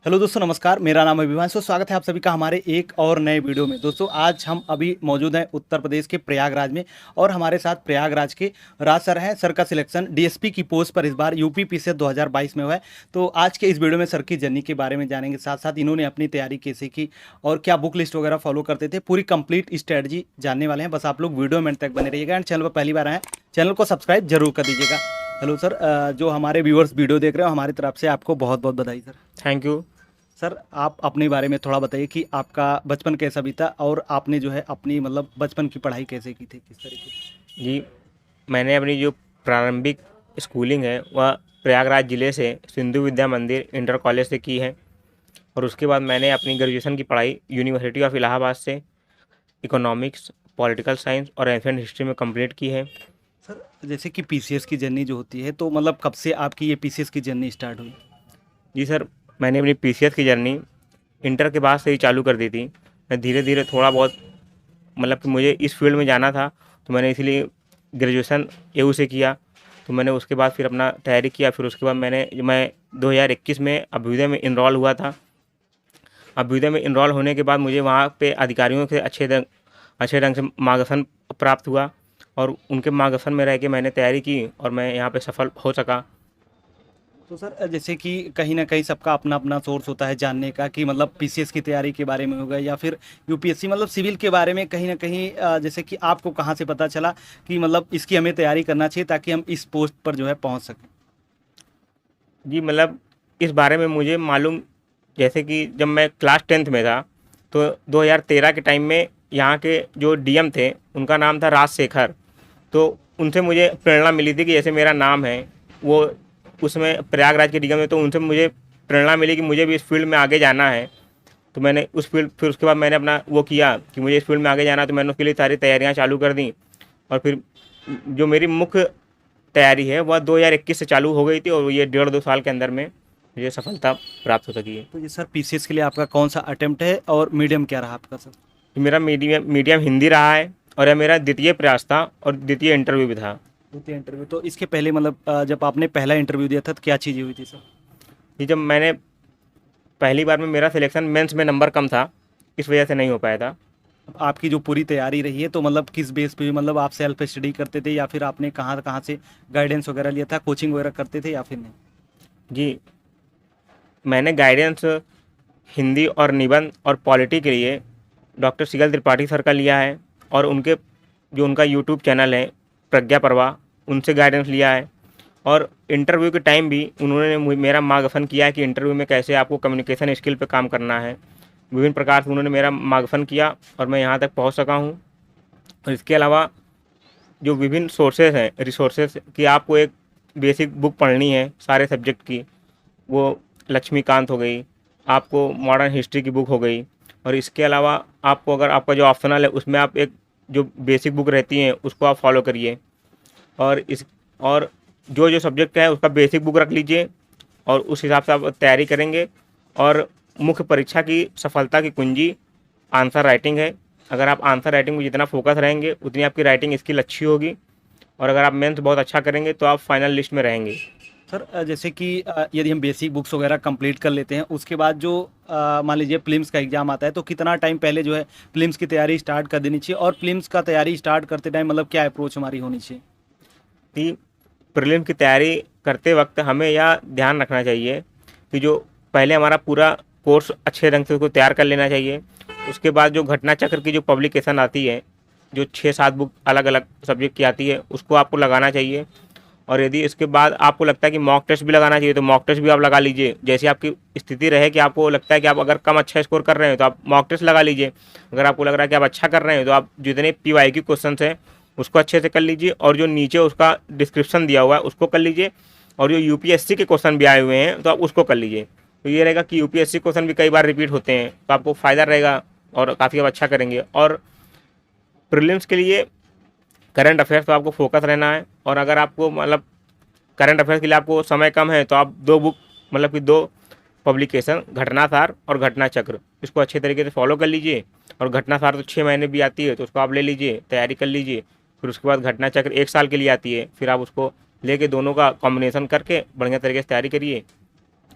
Hello दोस्तों, नमस्कार। मेरा नाम है विवांशु। स्वागत है आप सभी का हमारे एक और नए वीडियो में। दोस्तों, आज हम अभी मौजूद हैं उत्तर प्रदेश के प्रयागराज में और हमारे साथ प्रयागराज के राज सर हैं। सर का सिलेक्शन डीएसपी की पोस्ट पर इस बार यूपी पीसीएस 2022 में हुआ है। तो आज के इस वीडियो में सर की जर्नी के बारे में जानेंगे, साथ साथ इन्होंने अपनी तैयारी कैसे की और क्या बुक लिस्ट वगैरह फॉलो करते थे, पूरी कंप्लीट स्ट्रेटजी जानने वाले हैं। बस आप लोग वीडियो में अंत तक बने रहिएगा एंड चैनल पर पहली बार आए चैनल को सब्सक्राइब जरूर कर दीजिएगा। हेलो सर, जो हमारे व्यूअर्स वीडियो देख रहे हो, हमारी तरफ से आपको बहुत बहुत बधाई सर। Thank you. सर, आप अपने बारे में थोड़ा बताइए कि आपका बचपन कैसा बीता और आपने जो है अपनी मतलब बचपन की पढ़ाई कैसे की थी, किस तरीके से। जी, मैंने अपनी जो प्रारंभिक स्कूलिंग है वह प्रयागराज ज़िले से सिंधु विद्या मंदिर इंटर कॉलेज से की है और उसके बाद मैंने अपनी ग्रेजुएशन की पढ़ाई यूनिवर्सिटी ऑफ इलाहाबाद से इकोनॉमिक्स, पॉलिटिकल साइंस और एशियन हिस्ट्री में कंप्लीट की है। सर, जैसे कि पीसीएस की जर्नी जो होती है, तो मतलब कब से आपकी ये पीसीएस की जर्नी स्टार्ट हुई। जी सर, मैंने अपनी पीसीएस की जर्नी इंटर के बाद से ही चालू कर दी थी। मैं धीरे धीरे थोड़ा बहुत मतलब कि मुझे इस फील्ड में जाना था, तो मैंने इसीलिए ग्रेजुएशन एयू से किया। तो मैंने उसके बाद फिर अपना तैयारी किया। फिर उसके बाद मैं 2021 में अभ्युदय में इनरोल हुआ था। अभ्युदय में इनरोल होने के बाद मुझे वहाँ पे अधिकारियों से अच्छे ढंग से मार्गदर्शन प्राप्त हुआ और उनके मार्गदर्शन में रह के मैंने तैयारी की और मैं यहाँ पे सफल हो सका। तो सर, जैसे कि कहीं ना कहीं सबका अपना अपना सोर्स होता है जानने का कि मतलब पीसीएस की तैयारी के बारे में होगा या फिर यूपीएससी मतलब सिविल के बारे में। कहीं ना कहीं जैसे कि आपको कहाँ से पता चला कि मतलब इसकी हमें तैयारी करना चाहिए ताकि हम इस पोस्ट पर जो है पहुँच सकें। जी, मतलब इस बारे में मुझे मालूम, जैसे कि जब मैं क्लास 10th में था तो 2013 के टाइम में यहाँ के जो डीएम थे उनका नाम था राजशेखर। तो उनसे मुझे प्रेरणा मिली थी कि जैसे मेरा नाम है वो उसमें प्रयागराज के डीएम है, तो उनसे मुझे प्रेरणा मिली कि मुझे भी इस फील्ड में आगे जाना है। तो मैंने उस फील्ड फिर उसके बाद मैंने अपना वो किया कि मुझे इस फील्ड में आगे जाना है, तो मैंने उसके लिए सारी तैयारियाँ चालू कर दी। और फिर जो मेरी मुख्य तैयारी है वह 2021 से चालू हो गई थी और ये 1.5-2 साल के अंदर में मुझे सफलता प्राप्त हो सकी है। तो ये सर पीसीएस के लिए आपका कौन सा अटेम्प्ट है और मीडियम क्या रहा आपका सर। मेरा मीडियम मीडियम हिंदी रहा है और यह मेरा द्वितीय प्रयास था और द्वितीय इंटरव्यू भी था। द्वितीय इंटरव्यू। तो इसके पहले मतलब जब आपने पहला इंटरव्यू दिया था तो क्या चीज़ें हुई थी सर। ये जब मैंने पहली बार में मेरा सिलेक्शन मेंस में नंबर कम था, इस वजह से नहीं हो पाया था। अब आपकी जो पूरी तैयारी रही है तो मतलब किस बेस पे, मतलब आप सेल्फ स्टडी करते थे या फिर आपने कहाँ कहाँ से गाइडेंस वगैरह लिया था, कोचिंग वगैरह करते थे या फिर नहीं। जी, मैंने गाइडेंस हिंदी और निबंध और पॉलिटी के लिए डॉक्टर सिगल त्रिपाठी सर का लिया है और उनका यूट्यूब चैनल है प्रज्ञा प्रवाह, उनसे गाइडेंस लिया है। और इंटरव्यू के टाइम भी उन्होंने मेरा मार्गदर्शन किया है कि इंटरव्यू में कैसे आपको कम्युनिकेशन स्किल पे काम करना है। विभिन्न प्रकार से उन्होंने मेरा मार्गदर्शन किया और मैं यहाँ तक पहुँच सका हूँ। और इसके अलावा जो विभिन्न सोर्सेज हैं, रिसोर्सेज की आपको एक बेसिक बुक पढ़नी है सारे सब्जेक्ट की, वो लक्ष्मीकांत हो गई, आपको मॉडर्न हिस्ट्री की बुक हो गई। और इसके अलावा आपको अगर आपका जो ऑप्शनल है उसमें आप एक जो बेसिक बुक रहती हैं उसको आप फॉलो करिए। और जो सब्जेक्ट है उसका बेसिक बुक रख लीजिए और उस हिसाब से आप तैयारी करेंगे। और मुख्य परीक्षा की सफलता की कुंजी आंसर राइटिंग है। अगर आप आंसर राइटिंग में जितना फोकस रहेंगे उतनी आपकी राइटिंग स्किल अच्छी होगी और अगर आप मेंस बहुत अच्छा करेंगे तो आप फाइनल लिस्ट में रहेंगे। सर, जैसे कि यदि हम बेसिक बुक्स वगैरह कंप्लीट कर लेते हैं, उसके बाद जो मान लीजिए प्रीलिम्स का एग्जाम आता है, तो कितना टाइम पहले जो है प्रीलिम्स की तैयारी स्टार्ट कर देनी चाहिए और प्रीलिम्स का तैयारी स्टार्ट करते टाइम मतलब क्या अप्रोच हमारी होनी चाहिए। कि प्रीलिम की तैयारी करते वक्त हमें यह ध्यान रखना चाहिए कि जो पहले हमारा पूरा कोर्स अच्छे ढंग से उसको तैयार कर लेना चाहिए। उसके बाद जो घटना चक्र की जो पब्लिकेशन आती है, जो 6-7 बुक अलग अलग सब्जेक्ट की आती है, उसको आपको लगाना चाहिए। और यदि इसके बाद आपको लगता है कि मॉक टेस्ट भी लगाना चाहिए तो मॉक टेस्ट भी आप लगा लीजिए। जैसी आपकी स्थिति रहे कि आपको लगता है कि आप अगर कम अच्छा स्कोर कर रहे हैं तो आप मॉक टेस्ट लगा लीजिए। अगर आपको लग रहा है कि आप अच्छा कर रहे हैं तो आप जितने PYQ क्वेश्चन हैं उसको अच्छे से कर लीजिए और जो नीचे उसका डिस्क्रिप्शन दिया हुआ है उसको कर लीजिए। और जो यूपीएससी के क्वेश्चन भी आए हुए हैं तो आप उसको कर लीजिए। तो ये रहेगा कि यूपीएससी क्वेश्चन भी कई बार रिपीट होते हैं तो आपको फ़ायदा रहेगा और काफ़ी आप अच्छा करेंगे। और प्रीलिम्स के लिए करंट अफेयर्स तो आपको फोकस रहना है। और अगर आपको मतलब करंट अफेयर्स के लिए आपको समय कम है तो आप 2 बुक मतलब कि 2 पब्लिकेशन, घटनासार और घटना चक्र, इसको अच्छे तरीके से फॉलो कर लीजिए। और घटनासार तो 6 महीने भी आती है तो उसको आप ले लीजिए, तैयारी कर लीजिए। फिर उसके बाद घटना चक्र 1 साल के लिए आती है, फिर आप उसको लेके दोनों का कॉम्बिनेशन करके बढ़िया तरीके से तैयारी करिए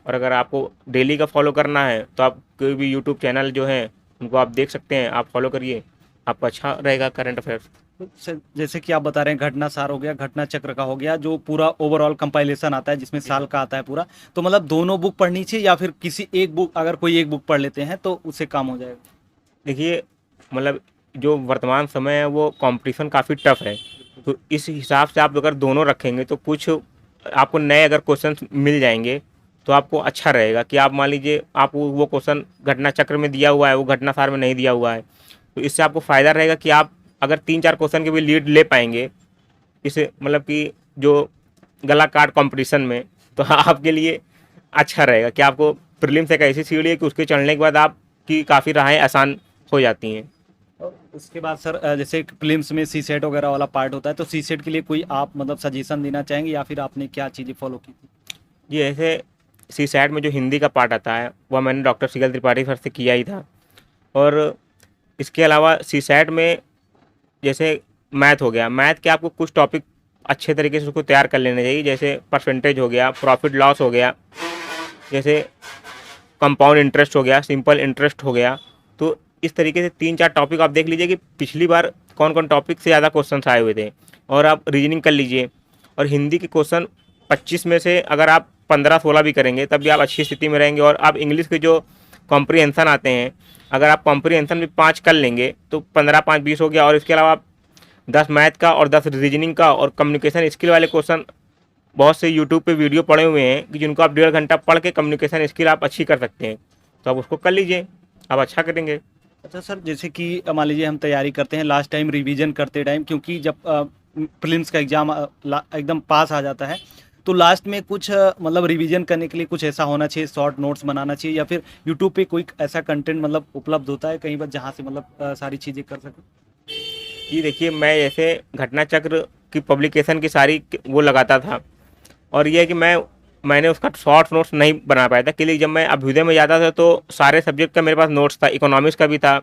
और अगर आपको डेली का फॉलो करना है तो आप कोई भी यूट्यूब चैनल जो हैं उनको आप देख सकते हैं, आप फॉलो करिए, आपका अच्छा रहेगा करंट अफेयर्स। तो जैसे कि आप बता रहे हैं घटना सार हो गया, घटना चक्र का हो गया, जो पूरा ओवरऑल कंपाइलेशन आता है जिसमें साल का आता है पूरा, तो मतलब दोनों बुक पढ़नी चाहिए या फिर किसी एक बुक, अगर कोई एक बुक पढ़ लेते हैं तो उससे काम हो जाएगा? देखिए, मतलब जो वर्तमान समय है वो कंपटीशन काफ़ी टफ है, तो इस हिसाब से आप अगर दोनों रखेंगे तो कुछ आपको नए अगर क्वेश्चन मिल जाएंगे तो आपको अच्छा रहेगा कि आप मान लीजिए आप वो क्वेश्चन घटना चक्र में दिया हुआ है, वो घटना सार में नहीं दिया हुआ है, तो इससे आपको फ़ायदा रहेगा कि आप अगर 3-4 क्वेश्चन के भी लीड ले पाएंगे इसे, मतलब कि जो गला काट कंपटीशन में, तो आपके लिए अच्छा रहेगा कि आपको प्रीलिम्स एक ऐसी सीढ़ी है कि उसके चढ़ने के बाद आपकी काफ़ी राहें आसान हो जाती हैं। और उसके बाद सर जैसे प्रीलिम्स में सी सेट वगैरह वाला पार्ट होता है, तो सी सेट के लिए कोई आप मतलब सजेशन देना चाहेंगे या फिर आपने क्या चीज़ें फॉलो की थी? जी, ऐसे सी सैट में जो हिंदी का पार्ट आता है वह मैंने डॉक्टर शीतल त्रिपाठी सर से किया ही था। और इसके अलावा सी सैट में जैसे मैथ हो गया, मैथ के आपको कुछ टॉपिक अच्छे तरीके से उसको तैयार कर लेने चाहिए, जैसे परसेंटेज हो गया, प्रॉफिट लॉस हो गया, जैसे कंपाउंड इंटरेस्ट हो गया, सिंपल इंटरेस्ट हो गया। तो इस तरीके से 3-4 टॉपिक आप देख लीजिए कि पिछली बार कौन कौन टॉपिक से ज़्यादा क्वेश्चन आए हुए थे, और आप रीजनिंग कर लीजिए। और हिंदी के क्वेश्चन 25 में से अगर आप 15-16 भी करेंगे तब भी आप अच्छी स्थिति में रहेंगे। और आप इंग्लिश के जो कॉम्प्रीहेंसन आते हैं, अगर आप कॉम्प्रीहेंसन भी 5 कर लेंगे तो 15, 5, 20 हो गया। और इसके अलावा आप 10 मैथ का और 10 रीजनिंग का और कम्युनिकेशन स्किल वाले क्वेश्चन बहुत से यूट्यूब पे वीडियो पड़े हुए हैं कि जिनको आप 1.5 घंटा पढ़ के कम्युनिकेशन स्किल आप अच्छी कर सकते हैं, तो आप उसको कर लीजिए, आप अच्छा करेंगे। अच्छा सर, जैसे कि मान लीजिए हम तैयारी करते हैं लास्ट टाइम रिवीजन करते टाइम, क्योंकि जब प्रीलिम्स का एग्जाम एकदम पास आ जाता है तो लास्ट में कुछ मतलब रिवीजन करने के लिए कुछ ऐसा होना चाहिए, शॉर्ट नोट्स बनाना चाहिए, या फिर यूट्यूब पे कोई ऐसा कंटेंट मतलब उपलब्ध होता है कहीं पर जहाँ से मतलब सारी चीज़ें कर सकें? जी देखिए, मैं जैसे घटना चक्र की पब्लिकेशन की सारी वो लगाता था, और ये है कि मैंने उसका शॉर्ट नोट्स नहीं बना पाया था, क्योंकि जब मैं अभ्युदय में जाता था तो सारे सब्जेक्ट का मेरे पास नोट्स था, इकोनॉमिक्स का भी था,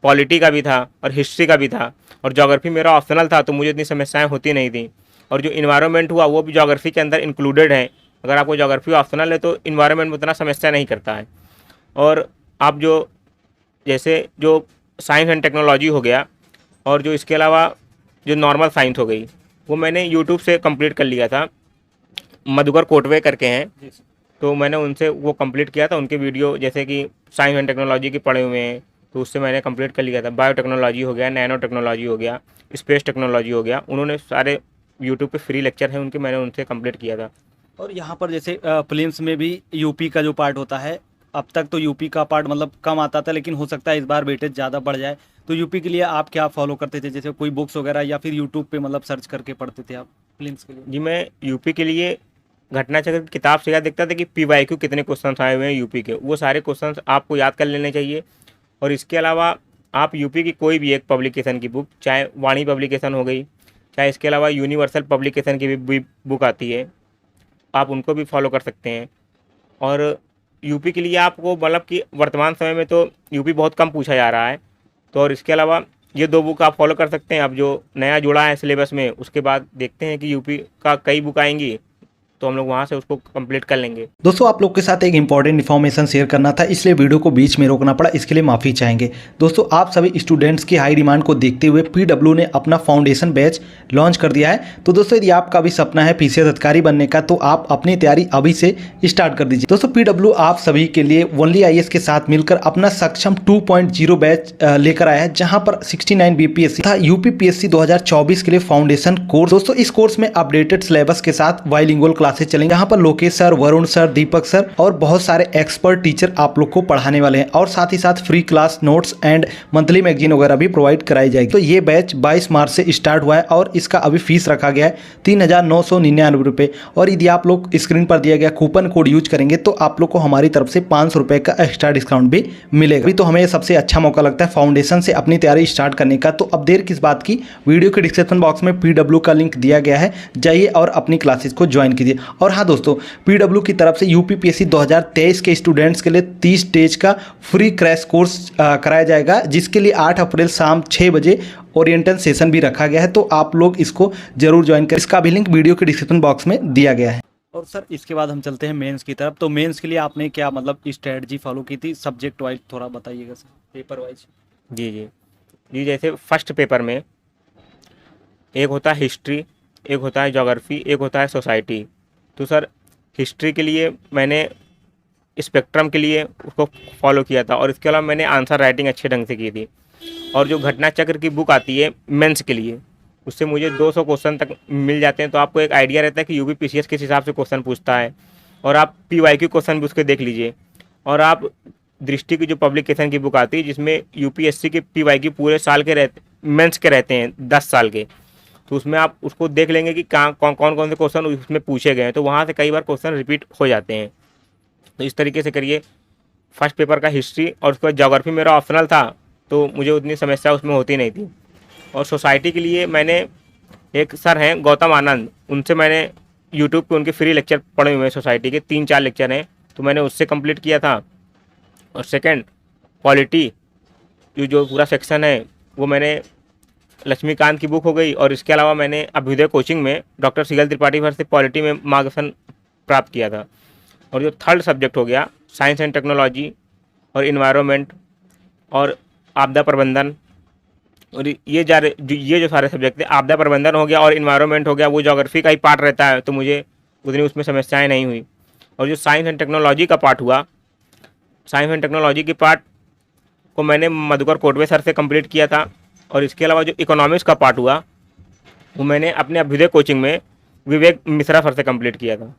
पॉलिटी का भी था और हिस्ट्री का भी था, और ज्योग्राफी मेरा ऑप्शनल था तो मुझे इतनी समस्याएं होती नहीं थी। और जो इन्वायरमेंट हुआ वो भी ज्योग्राफी के अंदर इंक्लूडेड है, अगर आपको ज्योग्राफी ऑप्शनल है तो इन्वायरमेंट में उतना समस्या नहीं करता है। और आप जो जैसे जो साइंस एंड टेक्नोलॉजी हो गया, और जो इसके अलावा जो नॉर्मल साइंस हो गई, वो मैंने यूट्यूब से कंप्लीट कर लिया था। मधुकर कोटवे करके हैं, जी सर। तो मैंने उनसे वो कंप्लीट किया था, उनके वीडियो जैसे कि साइंस एंड टेक्नोलॉजी के पढ़े हुए हैं तो उससे मैंने कंप्लीट कर लिया था। बायोटेक्नोलॉजी हो गया, नैनो टेक्नोलॉजी हो गया, स्पेस टेक्नोलॉजी हो गया, उन्होंने सारे यूट्यूब पे फ्री लेक्चर हैं उनके, मैंने उनसे कंप्लीट किया था। और यहाँ पर जैसे प्रीलिम्स में भी यूपी का जो पार्ट होता है, अब तक तो यूपी का पार्ट मतलब कम आता था, लेकिन हो सकता है इस बार वेटेज ज़्यादा बढ़ जाए, तो यूपी के लिए आप क्या फॉलो करते थे? जैसे कोई बुक्स वगैरह या फिर यूट्यूब पे मतलब सर्च करके पढ़ते थे आप प्रीलिम्स के लिए? जी, मैं यूपी के लिए घटना चक्र की किताब से याद देखता था कि PYQ कितने क्वेश्चन आए हुए हैं यूपी के, वो सारे क्वेश्चन आपको याद कर लेने चाहिए। और इसके अलावा आप यूपी की कोई भी एक पब्लिकेशन की बुक, चाहे वाणी पब्लिकेशन हो गई, चाहे इसके अलावा यूनिवर्सल पब्लिकेशन की भी बुक आती है, आप उनको भी फॉलो कर सकते हैं। और यूपी के लिए आपको मतलब कि वर्तमान समय में तो यूपी बहुत कम पूछा जा रहा है, तो और इसके अलावा ये 2 बुक आप फॉलो कर सकते हैं। अब जो नया जुड़ा है सिलेबस में, उसके बाद देखते हैं कि यूपी का कई बुक आएंगी तो हम लोग वहाँ से उसको कंप्लीट कर लेंगे। दोस्तों, आप लोग के साथ एक इंपॉर्टेंट इन्फॉर्मेशन शेयर करना था, इसलिए वीडियो को बीच में रोकना पड़ा, इसके लिए माफ़ी चाहेंगे। दोस्तों, आप सभी स्टूडेंट्स की हाई डिमांड को देखते हुए PW ने अपना फाउंडेशन बैच लॉन्च कर दिया है। तो दोस्तों, यदि आपका भी सपना है PCS अधिकारी बनने का, तो आप अपनी तैयारी अभी से स्टार्ट कर दीजिए। दोस्तों, PW आप सभी के लिए ओनली IAS के साथ मिलकर अपना सक्षम 2.0 बैच लेकर आया है, जहां पर 69 BPSC तथा UPPSC 2024 के लिए फाउंडेशन कोर्स। दोस्तों, इस कोर्स में अपडेटेड सिलेबस के साथ बाइलिंगुअल क्लासेस चलेंगे, यहाँ पर लोकेश सर, वरुण सर, दीपक सर और बहुत सारे एक्सपर्ट टीचर आप लोग को पढ़ाने वाले हैं, और साथ ही साथ free class notes and monthly magazine वगैरह भी प्रोवाइड कराई जाएगी। तो ये बैच 22 मार्च से स्टार्ट हुआ है और इसका अभी फीस रखा गया है 3,999 रुपये। और यदि आप लोग स्क्रीन पर दिया गया कूपन कोड यूज करेंगे तो आप लोग को हमारी तरफ से 500 रुपये का एक्स्ट्रा डिस्काउंट भी मिलेगा। अभी तो हमें सबसे अच्छा मौका लगता है फाउंडेशन से अपनी तैयारी स्टार्ट करने का। तो अब देर किस बात की, वीडियो के डिस्क्रिप्शन बॉक्स में PW का लिंक दिया गया है, जाइए और अपनी क्लासेस को ज्वाइन कीजिए। और हाँ दोस्तों, PW की तरफ से UPPSC 2023 के स्टूडेंट्स के लिए 30 डेज का फ्री क्रैश कोर्स कराया जाएगा, जिसके लिए 8 अप्रैल शाम 6 बजे ओरिएंटल सेशन भी रखा गया है। तो आप लोग इसको जरूर ज्वाइन करें, इसका भी लिंक वीडियो के डिस्क्रिप्शन बॉक्स में दिया गया है। और सर इसके बाद हम चलते हैं मेंस की तरफ। तो मेंस के लिए आपने क्या मतलब स्ट्रेटजी फॉलो की थी, सब्जेक्ट वाइज थोड़ा बताइएगा सर, पेपर वाइज। जी जी जी। जैसे फर्स्ट पेपर में एक होता है हिस्ट्री, एक होता है ज्योग्राफी, एक होता है सोसाइटी। तो सर हिस्ट्री के लिए मैंने स्पेक्ट्रम के लिए उसको फॉलो किया था, और इसके अलावा मैंने आंसर राइटिंग अच्छे ढंग से की थी। और जो घटना चक्र की बुक आती है मेंस के लिए, उससे मुझे 200 क्वेश्चन तक मिल जाते हैं। तो आपको एक आइडिया रहता है कि यूपीपीसीएस किस हिसाब से क्वेश्चन पूछता है, और आप पीवाईक्यू क्वेश्चन भी उसके देख लीजिए। और आप दृष्टि की जो पब्लिकेशन की बुक आती है, जिसमें यूपीएससी के पीवाईक्यू पूरे साल के रहते, मेंस के रहते हैं 10 साल के, तो उसमें आप उसको देख लेंगे कि कहाँ कौन कौन से क्वेश्चन उसमें पूछे गए हैं। तो वहाँ से कई बार क्वेश्चन रिपीट हो जाते हैं। तो इस तरीके से करिए फर्स्ट पेपर का हिस्ट्री, और उसके बाद ज्योग्राफी मेरा ऑप्शनल था, तो मुझे उतनी समस्या उसमें होती नहीं थी। और सोसाइटी के लिए मैंने, एक सर हैं गौतम आनंद, उनसे मैंने यूट्यूब पे उनके फ्री लेक्चर पढ़े हुए हैं, सोसाइटी के 3-4 लेक्चर हैं, तो मैंने उससे कंप्लीट किया था। और सेकंड पॉलिटी, जो जो पूरा सेक्शन है वो मैंने, लक्ष्मीकांत की बुक हो गई, और इसके अलावा मैंने अभ्युदय कोचिंग में डॉक्टर सीगल त्रिपाठी सर से पॉलिटी में मार्गदर्शन प्राप्त किया था। और जो थर्ड सब्जेक्ट हो गया साइंस एंड टेक्नोलॉजी और इन्वायरमेंट और आपदा प्रबंधन, और ये जो सारे सब्जेक्ट थे, आपदा प्रबंधन हो गया और इन्वायरमेंट हो गया, वो ज्योग्राफी का ही पार्ट रहता है, तो मुझे उतनी उसमें समस्याएं नहीं हुई। और जो साइंस एंड टेक्नोलॉजी का पार्ट हुआ, साइंस एंड टेक्नोलॉजी के पार्ट को मैंने मधुकर कोटवे सर से कंप्लीट किया था। और इसके अलावा जो इकोनॉमिक्स का पार्ट हुआ, वो मैंने अपने अभ्युदय कोचिंग में विवेक मिश्रा सर से कंप्लीट किया था।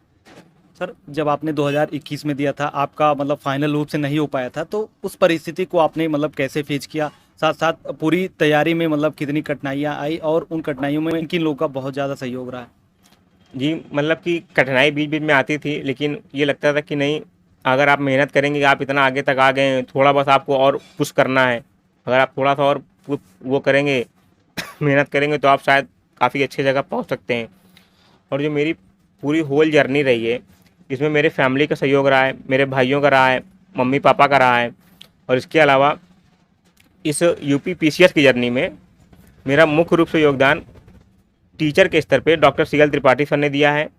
सर जब आपने 2021 में दिया था, आपका मतलब फाइनल रूप से नहीं हो पाया था, तो उस परिस्थिति को आपने मतलब कैसे फेस किया, साथ साथ पूरी तैयारी में मतलब कितनी कठिनाइयाँ आई, और उन कठिनाइयों में किन लोगों का बहुत ज़्यादा सहयोग रहा है। जी, मतलब कि कठिनाई बीच बीच में आती थी, लेकिन ये लगता था कि नहीं, अगर आप मेहनत करेंगे, आप इतना आगे तक आ गए हैं, थोड़ा बस आपको और पुश करना है। अगर आप थोड़ा सा और वो करेंगे मेहनत करेंगे, तो आप शायद काफ़ी अच्छी जगह पहुंच सकते हैं। और जो मेरी पूरी होल जर्नी रही है, इसमें मेरे फैमिली का सहयोग रहा है, मेरे भाइयों का रहा है, मम्मी पापा का रहा है। और इसके अलावा इस यूपी पीसीएस की जर्नी में मेरा मुख्य रूप से योगदान टीचर के स्तर पे डॉक्टर सीगल त्रिपाठी सर ने दिया है।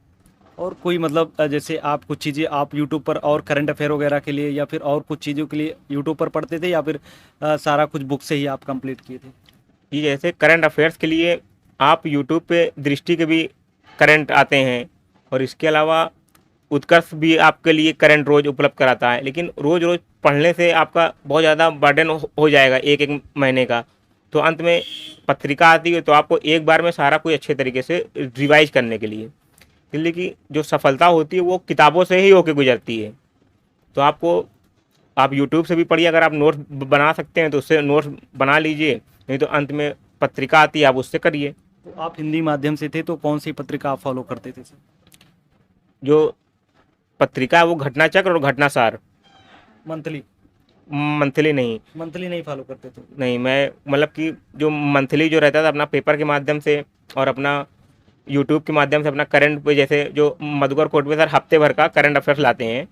और कोई मतलब जैसे आप कुछ चीज़ें आप यूट्यूब पर और करंट अफेयर वगैरह के लिए, या फिर और कुछ चीज़ों के लिए यूट्यूब पर पढ़ते थे, या फिर सारा कुछ बुक से ही आप कंप्लीट किए थे। जी, जैसे करंट अफेयर्स के लिए आप यूट्यूब पे दृष्टि के भी करंट आते हैं, और इसके अलावा उत्कर्ष भी आपके लिए करंट रोज़ उपलब्ध कराता है। लेकिन रोज़ रोज़ पढ़ने से आपका बहुत ज़्यादा बर्डन हो जाएगा एक एक महीने का। तो अंत में पत्रिका आती है, तो आपको एक बार में सारा कुछ अच्छे तरीके से रिवाइज करने के लिए, इसलिए कि जो सफलता होती है वो किताबों से ही होके गुजरती है। तो आप यूट्यूब से भी पढ़िए, अगर आप नोट्स बना सकते हैं तो उससे नोट्स बना लीजिए, नहीं तो अंत में पत्रिका आती है, आप उससे करिए। तो आप हिंदी माध्यम से थे, तो कौन सी पत्रिका आप फॉलो करते थे सर। जो पत्रिका है वो घटना चक्र और घटनासार, मंथली। मंथली नहीं। मंथली नहीं फॉलो करते थे। नहीं, मैं मतलब कि जो मंथली जो रहता था अपना पेपर के माध्यम से, और अपना यूट्यूब के माध्यम से अपना करंट पे, जैसे जो मधुकर कोटवे सर हफ्ते भर का करंट अफेयर्स लाते हैं,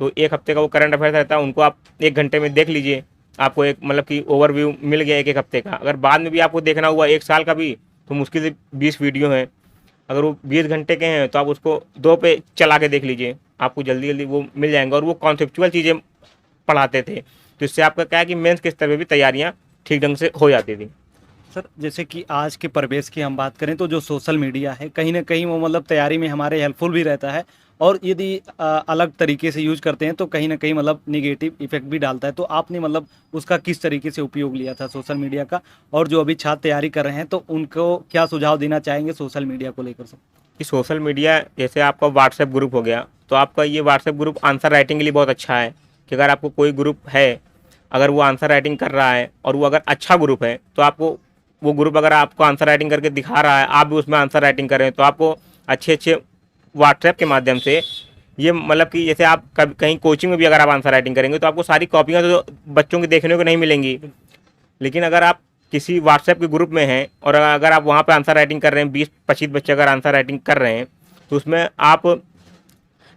तो एक हफ्ते का वो करंट अफेयर्स रहता है, उनको आप 1 घंटे में देख लीजिए। आपको एक मतलब कि ओवरव्यू मिल गया एक एक हफ्ते का। अगर बाद में भी आपको देखना हुआ 1 साल का भी, तो मुश्किल से 20 वीडियो हैं। अगर वो 20 घंटे के हैं, तो आप उसको 2 पे चला के देख लीजिए, आपको जल्दी जल्दी वो मिल जाएंगे। और वो कॉन्सेप्चुअल चीज़ें पढ़ाते थे, तो इससे आपका क्या है कि मेंस के स्तर पे भी तैयारियाँ ठीक ढंग से हो जाती थी। सर जैसे कि आज के परिवेश की हम बात करें, तो जो सोशल मीडिया है कहीं ना कहीं वो मतलब तैयारी में हमारे हेल्पफुल भी रहता है, और यदि अलग तरीके से यूज करते हैं तो कहीं ना कहीं मतलब निगेटिव इफेक्ट भी डालता है। तो आपने मतलब उसका किस तरीके से उपयोग लिया था सोशल मीडिया का, और जो अभी छात्र तैयारी कर रहे हैं तो उनको क्या सुझाव देना चाहेंगे सोशल मीडिया को लेकर सर। कि सोशल मीडिया, जैसे आपका व्हाट्सएप ग्रुप हो गया, तो आपका ये व्हाट्सएप ग्रुप आंसर राइटिंग के लिए बहुत अच्छा है। कि अगर आपको कोई ग्रुप है, अगर वो आंसर राइटिंग कर रहा है, और वो अगर अच्छा ग्रुप है, तो आपको वो ग्रुप अगर आपको आंसर राइटिंग करके दिखा रहा है, आप भी उसमें आंसर राइटिंग कर रहे हैं, तो आपको अच्छे अच्छे व्हाट्सएप के माध्यम से, ये मतलब कि जैसे आप कभी कहीं कोचिंग में भी अगर आप आंसर राइटिंग करेंगे, तो आपको सारी कॉपियाँ तो बच्चों की देखने को नहीं मिलेंगी। लेकिन अगर आप किसी व्हाट्सएप के ग्रुप में हैं, और अगर आप वहाँ पे आंसर राइटिंग कर रहे हैं, 20-25 बच्चे अगर आंसर राइटिंग कर रहे हैं, तो उसमें आप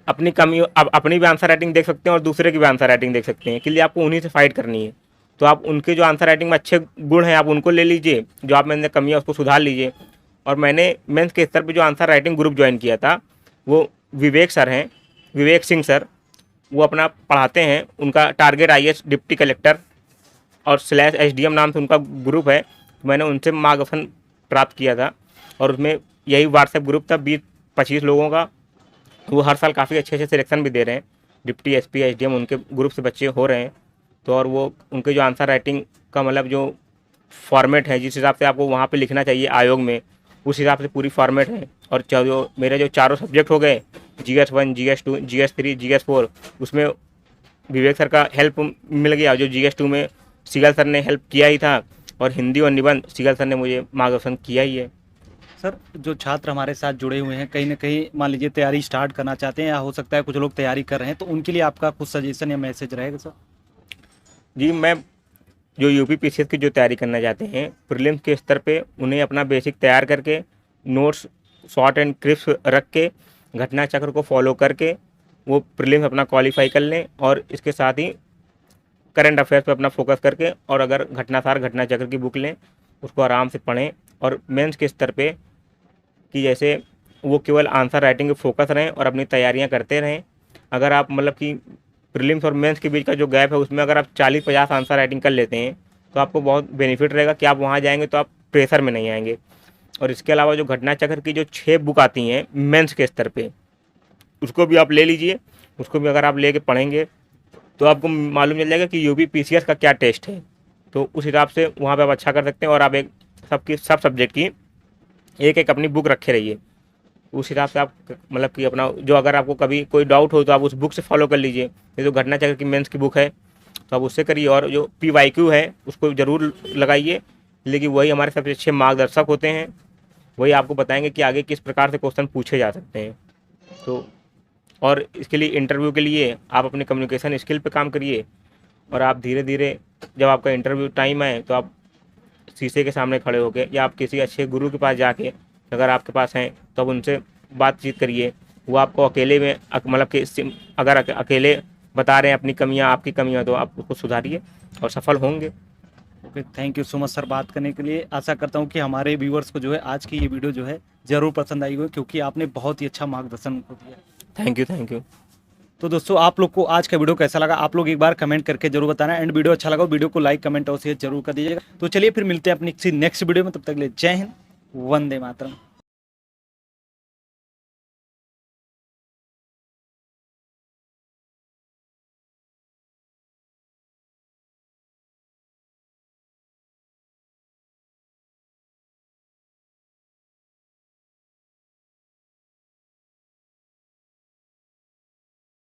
अपनी कमी, अब अपनी भी आंसर राइटिंग देख सकते हैं और दूसरे की भी आंसर राइटिंग देख सकते हैं। के लिए आपको उन्हीं से फाइट करनी है। तो आप उनके जो आंसर राइटिंग में अच्छे गुण हैं, आप उनको ले लीजिए, जो आप में कमी है उसको सुधार लीजिए। और मैंने मेंस के स्तर पे जो आंसर राइटिंग ग्रुप ज्वाइन किया था, वो विवेक सर हैं, विवेक सिंह सर, वो अपना पढ़ाते हैं। उनका टारगेट IAS डिप्टी कलेक्टर और /SDM नाम से उनका ग्रुप है। मैंने उनसे मार्गदर्शन प्राप्त किया था और उसमें यही व्हाट्सएप ग्रुप था 20-25 लोगों का। वो हर साल काफ़ी अच्छे सिलेक्शन भी दे रहे हैं। डिप्टी SP SDM उनके ग्रुप से बच्चे हो रहे हैं। तो और वो उनके जो आंसर राइटिंग का मतलब जो फॉर्मेट है, जिस हिसाब से आपको वहाँ पे लिखना चाहिए आयोग में, उस हिसाब से पूरी फॉर्मेट है। और जो मेरे जो चारों सब्जेक्ट हो गए, GS 1, GS 2, GS 3, GS 4, उसमें विवेक सर का हेल्प मिल गया। जो GS 2 में सीगल सर ने हेल्प किया ही था और हिंदी और निबंध सीगल सर ने मुझे मार्गदर्शन किया ही है। सर, जो छात्र हमारे साथ जुड़े हुए हैं, कहीं ना कहीं मान लीजिए तैयारी स्टार्ट करना चाहते हैं या हो सकता है कुछ लोग तैयारी कर रहे हैं, तो उनके लिए आपका कुछ सजेशन या मैसेज रहेगा सर? जी, मैं जो UP PCS की जो तैयारी करना चाहते हैं प्रीलिम्स के स्तर पे, उन्हें अपना बेसिक तैयार करके, नोट्स शॉर्ट एंड क्रिस्प रख के, घटना चक्र को फॉलो करके वो प्रीलिम्स अपना क्वालिफाई कर लें। और इसके साथ ही करंट अफेयर्स पे अपना फोकस करके, और अगर घटनासार घटना चक्र की बुक लें, उसको आराम से पढ़ें। और मेंस के स्तर पे कि जैसे वो केवल आंसर राइटिंग पे फोकस रहें और अपनी तैयारियां करते रहें। अगर आप मतलब कि प्रीलिम्स और मेंस के बीच का जो गैप है, उसमें अगर आप 40-50 आंसर राइटिंग कर लेते हैं तो आपको बहुत बेनिफिट रहेगा कि आप वहाँ जाएंगे तो आप प्रेशर में नहीं आएंगे। और इसके अलावा जो घटना चक्र की जो 6 बुक आती हैं मेंस के स्तर पे, उसको भी आप ले लीजिए। उसको भी अगर आप लेके पढ़ेंगे तो आपको मालूम चल जाएगा कि UP PCS का क्या टेस्ट है। तो उस हिसाब से वहाँ पे आप अच्छा कर सकते हैं। और आप एक सब सब्जेक्ट की एक अपनी बुक रखे रहिए। उस हिसाब से आप मतलब कि अपना जो, अगर आपको कभी कोई डाउट हो तो आप उस बुक से फॉलो कर लीजिए। ये जो घटना चक्र की मेंस की बुक है तो आप उससे करिए। और जो PYQ है उसको ज़रूर लगाइए, लेकिन वही हमारे सबसे अच्छे मार्गदर्शक होते हैं। वही आपको बताएंगे कि आगे किस प्रकार से क्वेश्चन पूछे जा सकते हैं। तो और इसके लिए इंटरव्यू के लिए आप अपने कम्युनिकेशन स्किल पे काम करिए। और आप धीरे धीरे जब आपका इंटरव्यू टाइम आए तो आप शीशे के सामने खड़े होकर या आप किसी अच्छे गुरु के पास जाके, अगर आपके पास हैं तो आप उनसे बातचीत करिए। वो आपको अकेले में मतलब कि अगर अकेले बता रहे हैं अपनी कमियां, आपकी कमियां, तो आप उसको सुधारिए और सफल होंगे। Okay, thank you so much sir बात करने के लिए। आशा करता हूँ कि हमारे व्यूअर्स को जो है आज की ये वीडियो जो है ज़रूर पसंद आई होगी, क्योंकि आपने बहुत ही अच्छा मार्गदर्शन उनको दिया। Thank you. तो दोस्तों, आप लोग को आज का वीडियो कैसा लगा, आप लोग एक बार कमेंट करके जरूर बताना। एंड वीडियो अच्छा लगा वीडियो को लाइक, कमेंट और शेयर जरूर कर दीजिएगा। तो चलिए फिर मिलते हैं अपनी किसी नेक्स्ट वीडियो में, तब तक के लिए जय हिंद, वंदे मातरम।